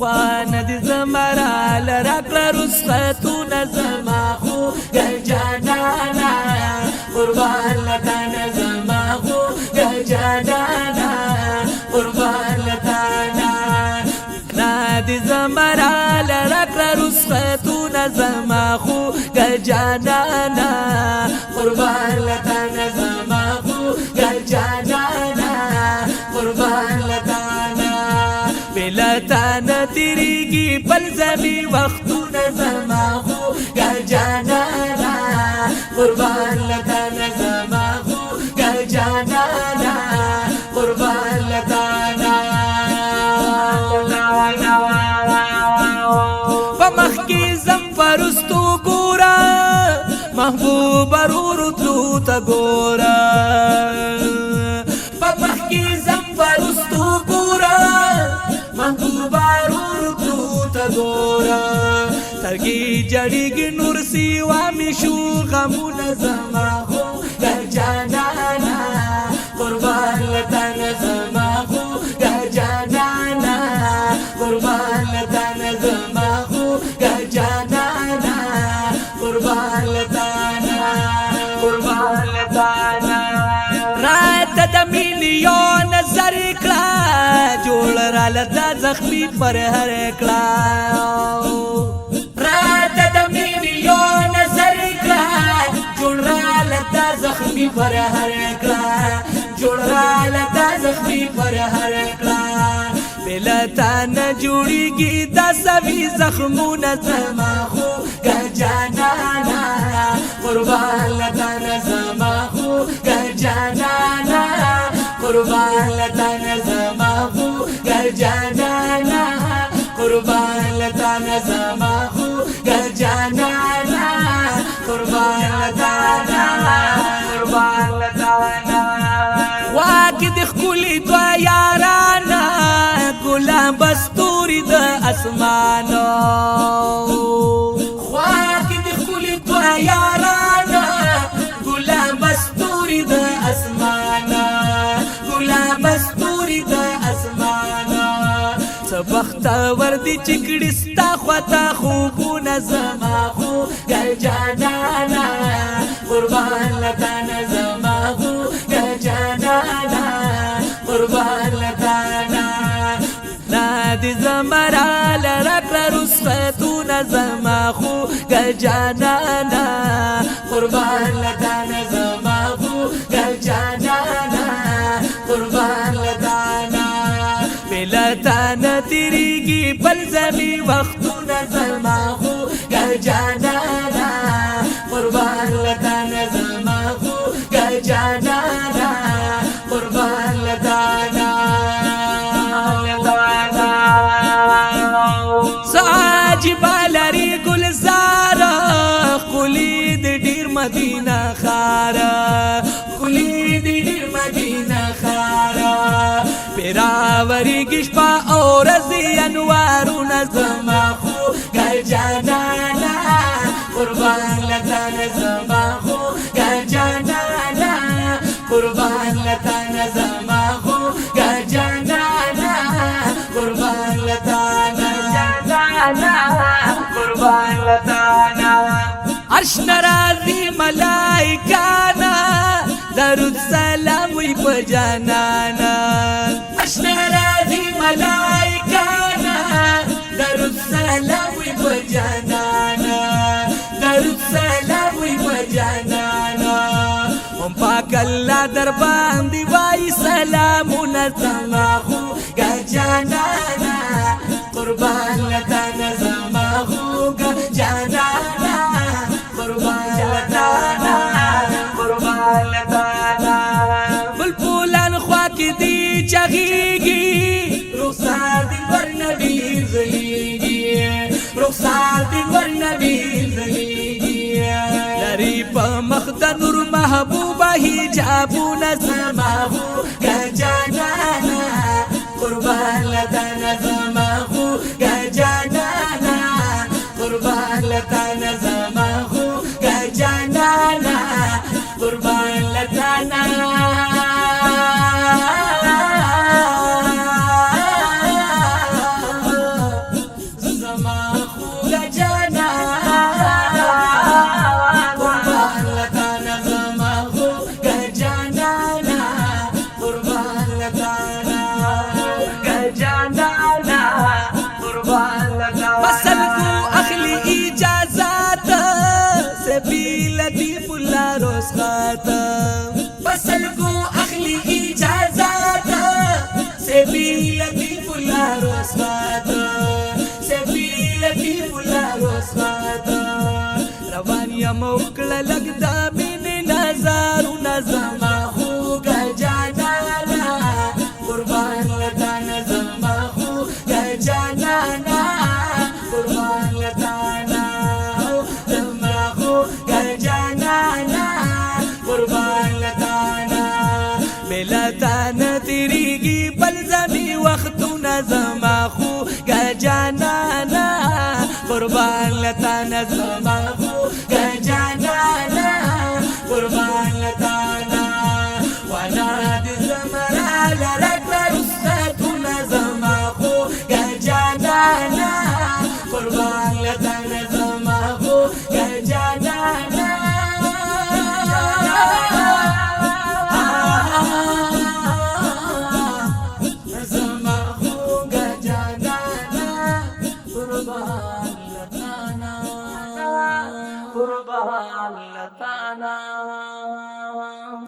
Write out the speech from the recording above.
خوان دي زمرا لراکړه رسختونه زما خو ګل جانانا قربان لتانا زما خو ګل جانانا قربان لتانا نادي زمرا لراکړه رسختونه زما خو ګل جانانا قربان لتانا زما خو ګل جانانا قربان لتانا بلتانا تیریگی پلزمی وقتونه زما خو ګل جانانا قربان لتانا زما خو ګل جانانا قربان لتانا پمخ کی زم فرستو ګورا محبوب رورو تلو تا ګورا پمخ کی زم فرستو ګورا محبوب رورو تلو تا ګورا ترګي جړېږي نور سیوا می شو غمونه زما خو ګل جانانا قربان لتانا زما خو ګل جانانا قربان لتانا زما خو ګل جانانا قربان لتانا قربان لتانا رات د میلیون زر کړه جوړ را لتا زخمی پر هر کړه رات د میلیون زر کړه جوړ را لتا زخمی پر هر کړه جوړ را لتا زخمی پر هر کړه بلتانا جوړیږي د سوي زخمونه زما خو ګل جانانا قربان لتانا زما خو ګل جانانا قربان لتانا زما خو ګل جانانا قربان لتانا زما خو ګل جانانا قربان لتانا قربان لتانا واکه د خولي دو یارانا ګلان بستوري د اسمانو خواکه د خولي دو یارانا ګلان بستوري د اسمانو ګلان بستوري د اسمانو سبخت وردی چکړستا خطا خوبونه زما خو ګل جانانا قربان لتانا زما خو ګل جانانا قربان لتانا نادي زمرا لراکړه رسختونه زما خو ګل جانانا قربان لتانا زما خو ګل جانانا قربان لتانا بلتانا تیریگی پلزمی وقتونه زما خو ګل جانانا قربان لتانا زما خو ګل جانانا قربان لتانا ساجب لري ګلزارا خولي د ډیر مدینه خارا خولي د ډیر مدینه خارا پیراوری گشپا اور زی انوارونه زما خو ګل جانانا قربان لتانا زما خو ګل جانانا قربان لتانا زما خو ګل جانانا قربان لتانا جانانا قربان لتانا عرش نرازی ملائکانا درود سلام وی په جانانا عرش نرازی ملائکانا درود سلام وی په جانانا درود سلام وی په جانانا هم پاک الله در باندې وای سلامونه زما خو ګل جانانا قربان لتانا زما خو ګل جانانا قربان لتانا قربان لتانا بلبلان خوا کې دی چغيږي رخسار دی ورنبي زليږي رخسار دی ورنبي زليږي لري په مخ د نور محبوبه حجابونه زما خو ګل جانانا قربان لتانا زما خو ګل جانانا قربان لتانا زما خو ګل جانانا قربان لتانا وکړه لږ د مینې نظرونه زما خوږه جانانه قربان لتا نه زما خوږه جانانه قربان لتا نه زما خوږه جانانه قربان لتا نه ملتا نه تیریږي بل زمي وختونه زما خوږه جانانه قربان لتا نه زما